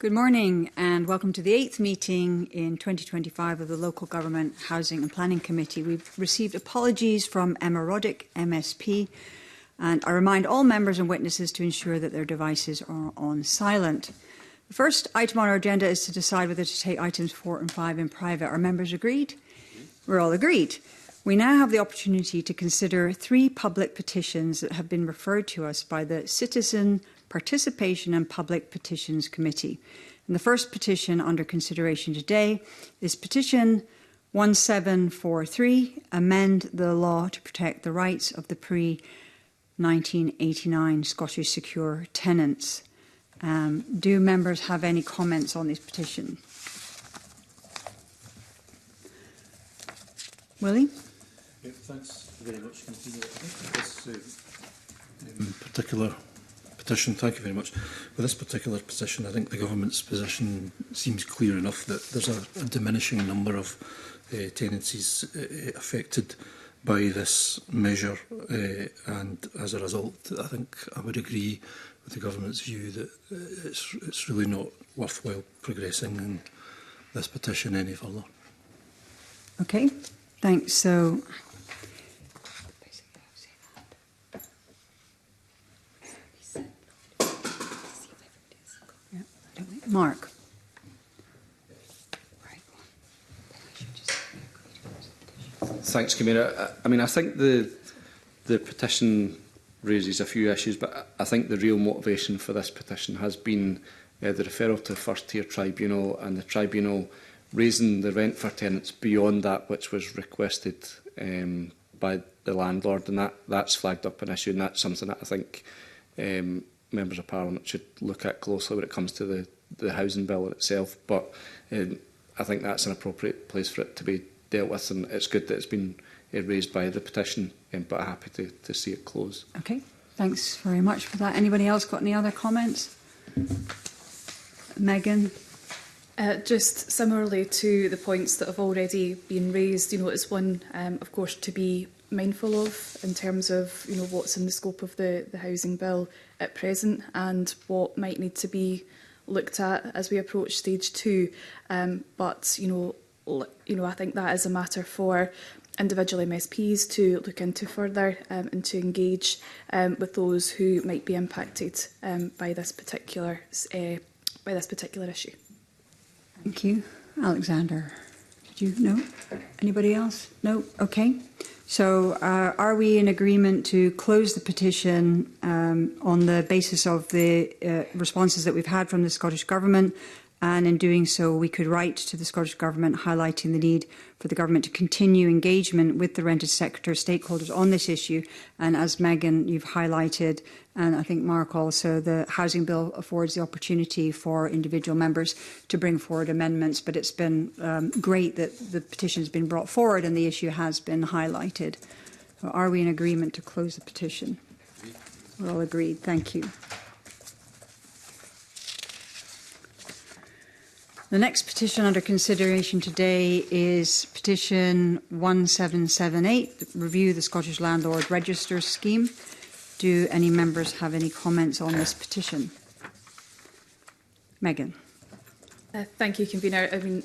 Good morning and welcome to the 8th meeting in 2025 of the Local Government Housing and Planning Committee. We've received apologies from Emma Roddick, MSP, and I remind all members and witnesses to ensure that their devices are on silent. The first item on our agenda is to decide whether to take items 4 and 5 in private. Are members agreed? We're all agreed. We now have the opportunity to consider 3 public petitions that have been referred to us by the Citizen Participation and Public Petitions Committee. And the first petition under consideration today is Petition 1743, amend the law to protect the rights of the pre-1989 Scottish secure tenants. Do members have any comments on this petition? Willie? Yeah, thanks very much, Convener. This particular petition, thank you very much. With this particular petition, I think the government's position seems clear enough that there's a diminishing number of tenancies affected by this measure, and as a result, I think I would agree with the government's view that it's really not worthwhile progressing in this petition any further. Okay, thanks. So, Mark. Thanks, Convener. I mean, I think the petition raises a few issues, but I think the real motivation for this petition has been the referral to a first-tier tribunal and the tribunal raising the rent for tenants beyond that which was requested by the landlord, and that's flagged up an issue, and that's something that I think members of Parliament should look at closely when it comes to the housing bill in itself. But I think that's an appropriate place for it to be dealt with, and it's good that it's been raised by the petition, but I'm happy to see it close. Okay, thanks very much for that. Anybody else got any other comments? Megan? Just similarly to the points that have already been raised, it's one, of course, to be mindful of in terms of, what's in the scope of the housing bill at present and what might need to be looked at as we approach stage 2. But, I think that is a matter for individual MSPs to look into further and to engage with those who might be impacted by this particular issue. Thank you. Alexander, did you know? Anybody else? No? Okay. So are we in agreement to close the petition on the basis of the responses that we've had from the Scottish Government? And in doing so, we could write to the Scottish Government highlighting the need for the Government to continue engagement with the rented sector stakeholders on this issue. And as Megan, you've highlighted, and I think Mark also, the Housing Bill affords the opportunity for individual members to bring forward amendments. But it's been great that the petition has been brought forward and the issue has been highlighted. So are we in agreement to close the petition? We're all agreed. Thank you. The next petition under consideration today is Petition 1778, Review the Scottish Landlord Register Scheme. Do any members have any comments on this petition? Megan. Thank you, Convener. I mean,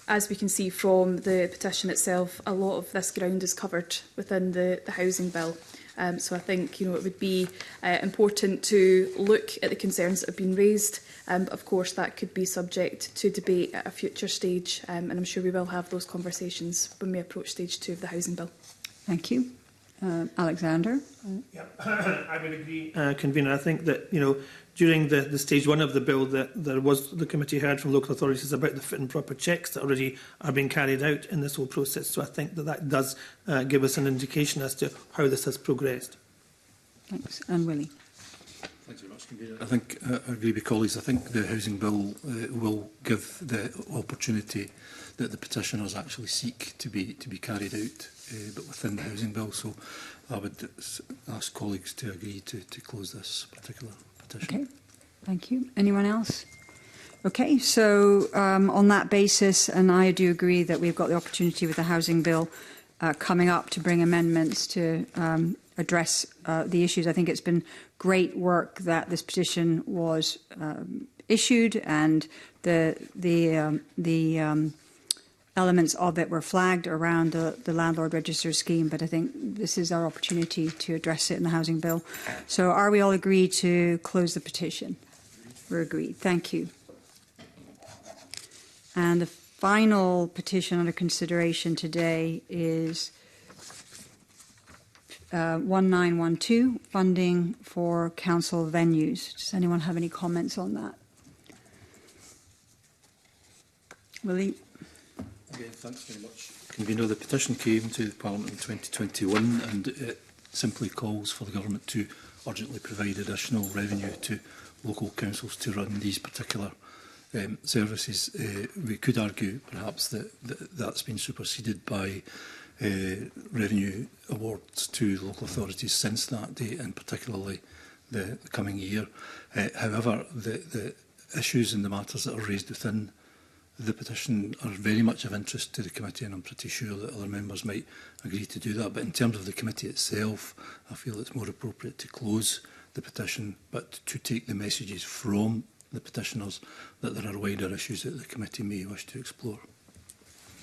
as we can see from the petition itself, a lot of this ground is covered within the housing bill. So I think it would be important to look at the concerns that have been raised. But of course, that could be subject to debate at a future stage, and I'm sure we will have those conversations when we approach stage 2 of the housing bill. Thank you. Alexander? Yeah, I would agree, Convener. I think that, during the stage 1 of the bill, that the committee heard from local authorities about the fit and proper checks that already are being carried out in this whole process. So I think that does give us an indication as to how this has progressed. Thanks. And Willie? Thanks very much, Convener. I think I agree with colleagues. I think the housing bill will give the opportunity that the petitioners actually seek to be carried out, but within the housing bill. So I would ask colleagues to agree to close this particular petition. Okay, thank you. Anyone else? Okay, so on that basis, and I do agree that we've got the opportunity with the housing bill coming up to bring amendments to address the issues. I think it's been great work that this petition was issued, and the elements of it were flagged around the landlord register scheme, but I think this is our opportunity to address it in the housing bill. So are we all agreed to close the petition? We're agreed. Thank you. And the final petition under consideration today is 1912, funding for council venues. Does anyone have any comments on that? Willie? Again, thanks very much. Convener, the petition came to Parliament in 2021 and it simply calls for the government to urgently provide additional revenue to local councils to run these particular services. We could argue perhaps that that's been superseded by revenue awards to local authorities since that date, and particularly the coming year. However, the issues and the matters that are raised within the petition are very much of interest to the committee, and I'm pretty sure that other members might agree to do that. But in terms of the committee itself, I feel it's more appropriate to close the petition, but to take the messages from the petitioners that there are wider issues that the committee may wish to explore.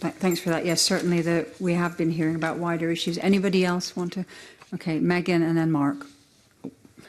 Thanks for that. Yes, certainly we have been hearing about wider issues. Anybody else want to? Okay, Megan and then Mark.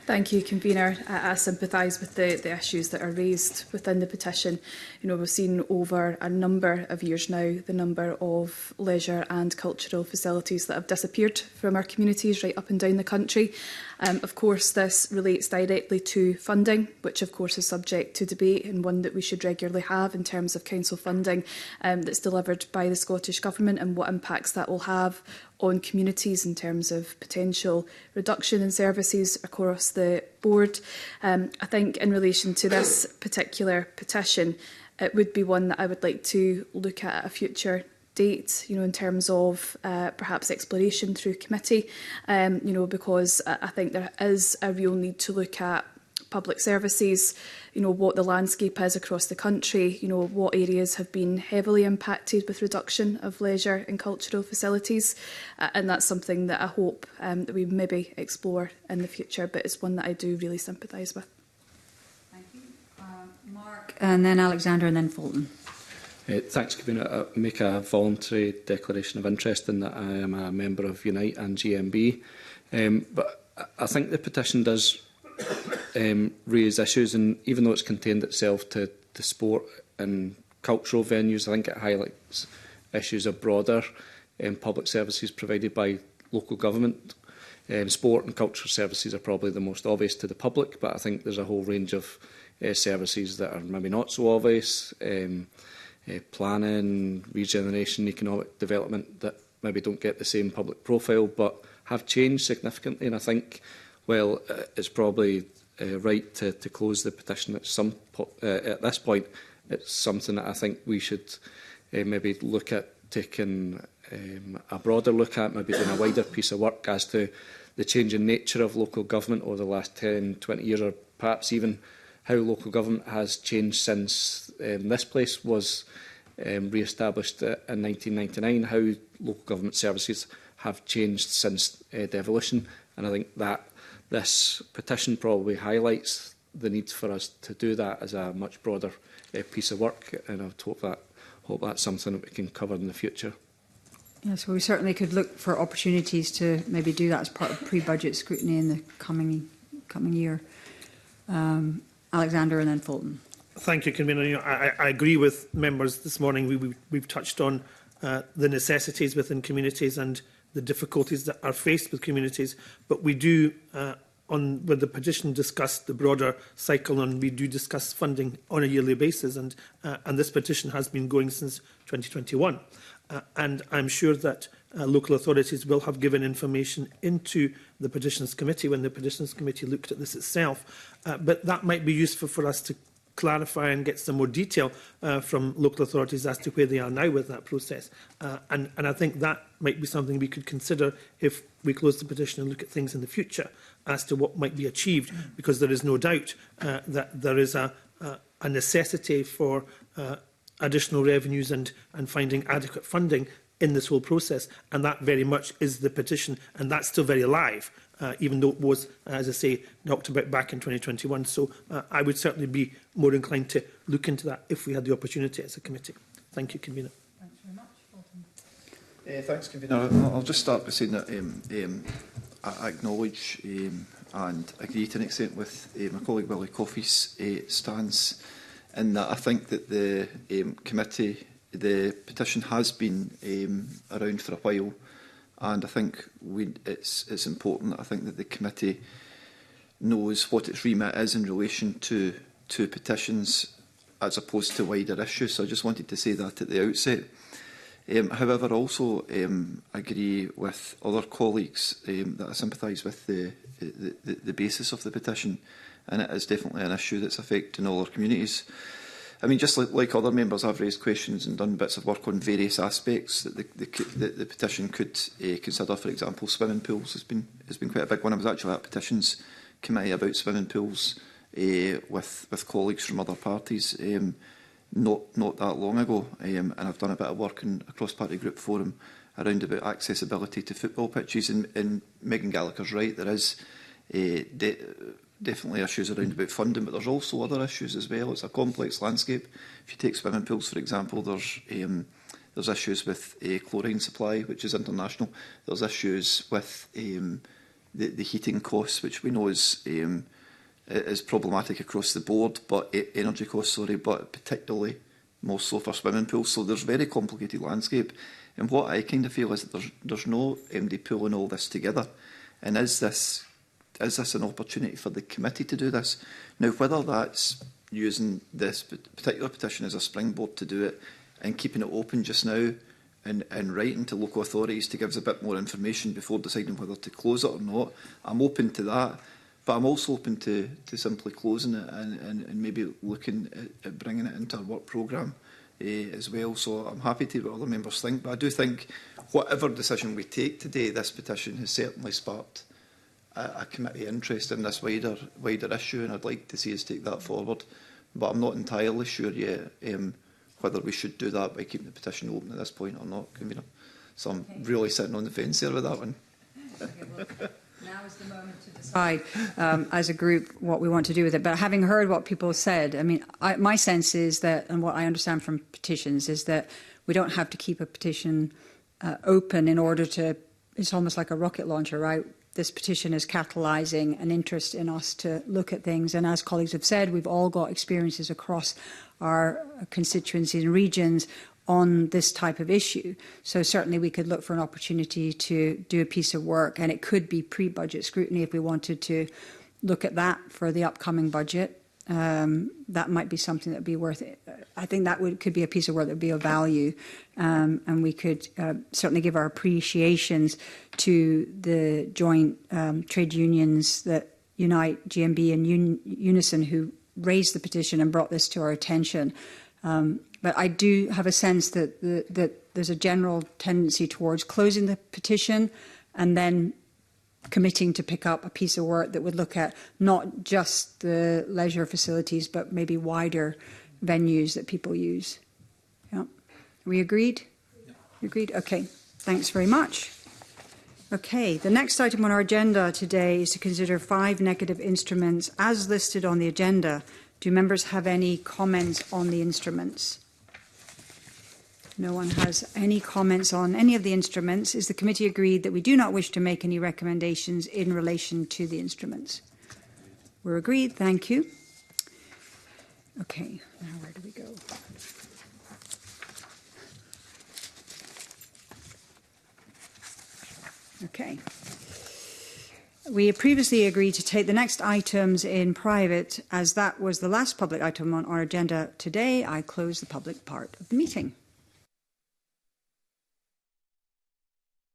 Thank you, Convener. I sympathise with the issues that are raised within the petition. You know, we've seen over a number of years now the number of leisure and cultural facilities that have disappeared from our communities right up and down the country. Of course, this relates directly to funding, which of course is subject to debate and one that we should regularly have in terms of council funding that's delivered by the Scottish Government, and what impacts that will have on communities in terms of potential reduction in services across the board. I think in relation to this particular petition, it would be one that I would like to look at a future date, you know, in terms of perhaps exploration through committee, you know, because I think there is a real need to look at public services, you know, what the landscape is across the country, you know, what areas have been heavily impacted with reduction of leisure and cultural facilities. And that's something that I hope that we maybe explore in the future, but it's one that I do really sympathise with. Thank you. Mark, and then Alexander, and then Fulton. Thanks, Convener. I make a voluntary declaration of interest in that I am a member of Unite and GMB. But I think the petition does raise issues, and even though it's contained itself to sport and cultural venues, I think it highlights issues of broader public services provided by local government. Sport and cultural services are probably the most obvious to the public, but I think there's a whole range of services that are maybe not so obvious. Planning, regeneration, economic development that maybe don't get the same public profile but have changed significantly. And I think, well, it's probably right to close the petition at at this point. It's something that I think we should maybe look at taking a broader look at, maybe doing a wider piece of work as to the changing nature of local government over the last 10, 20 years, or perhaps even how local government has changed since this place was re-established in 1999, how local government services have changed since devolution. And I think that this petition probably highlights the need for us to do that as a much broader piece of work, and I hope that's something that we can cover in the future. Yes, well, we certainly could look for opportunities to maybe do that as part of pre-budget scrutiny in the coming year. Alexander and then Fulton. Thank you, Convener. You know, I agree with members this morning. We've touched on the necessities within communities and the difficulties that are faced with communities, but we do, with the petition, discuss the broader cycle, and we do discuss funding on a yearly basis, and this petition has been going since 2021. And I'm sure that local authorities will have given information into the Petitions Committee when the Petitions Committee looked at this itself. But that might be useful for us to clarify and get some more detail from local authorities as to where they are now with that process. And I think that might be something we could consider if we close the petition and look at things in the future as to what might be achieved, because there is no doubt that there is a necessity for additional revenues and finding adequate funding in this whole process, and that very much is the petition, and that's still very alive. even though it was, as I say, knocked about back in 2021. So I would certainly be more inclined to look into that if we had the opportunity as a committee. Thank you, Convener. Thanks very much. Thanks, Convener. I'll just start by saying that I acknowledge and agree to an extent with my colleague Willie Coffey's stance, in that I think that the committee, the petition has been around for a while, and I think it's important that I think that the committee knows what its remit is in relation to petitions as opposed to wider issues. So I just wanted to say that at the outset. However, I also agree with other colleagues that I sympathise with the basis of the petition, and it is definitely an issue that's affecting all our communities. I mean, just like other members, I've raised questions and done bits of work on various aspects that the petition could consider. For example, swimming pools has been quite a big one. I was actually at petitions committee about swimming pools with colleagues from other parties not that long ago, and I've done a bit of work in a cross-party group forum around about accessibility to football pitches. And Megan Gallagher's right, there is definitely issues around about funding, but there's also other issues as well. It's a complex landscape. If you take swimming pools, for example, there's issues with chlorine supply, which is international. There's issues with the heating costs, which we know is problematic across the board, but energy costs, sorry, but particularly more so for swimming pools. So there's a very complicated landscape. And what I kind of feel is that there's no MD pulling all this together. And is this an opportunity for the committee to do this? Now, whether that's using this particular petition as a springboard to do it and keeping it open just now and writing to local authorities to give us a bit more information before deciding whether to close it or not, I'm open to that. But I'm also open to simply closing it and maybe looking at bringing it into our work programme as well. So I'm happy to hear what other members think. But I do think whatever decision we take today, this petition has certainly sparked a committee interest in this wider issue, and I'd like to see us take that forward. But I'm not entirely sure yet whether we should do that by keeping the petition open at this point or not. So I'm really sitting on the fence here with that one. Now is the moment to decide as a group what we want to do with it. But having heard what people said, I mean, my sense is that, and what I understand from petitions, is that we don't have to keep a petition open in order to, it's almost like a rocket launcher, right? This petition is catalysing an interest in us to look at things. And as colleagues have said, we've all got experiences across our constituencies and regions on this type of issue. So certainly we could look for an opportunity to do a piece of work, and it could be pre-budget scrutiny if we wanted to look at that for the upcoming budget. That might be something that would be worth it. I think that could be a piece of work that would be of value, and we could certainly give our appreciations to the joint trade unions that unite, GMB and Unison, who raised the petition and brought this to our attention. But I do have a sense that that there's a general tendency towards closing the petition and then committing to pick up a piece of work that would look at not just the leisure facilities, but maybe wider venues that people use. Yeah. Are we agreed? Yeah. Agreed? Okay. Thanks very much. Okay. The next item on our agenda today is to consider 5 negative instruments as listed on the agenda. Do members have any comments on the instruments? No one has any comments on any of the instruments. Is the committee agreed that we do not wish to make any recommendations in relation to the instruments? We're agreed. Thank you. Okay, now where do we go? Okay. We previously agreed to take the next items in private. As that was the last public item on our agenda today, I close the public part of the meeting.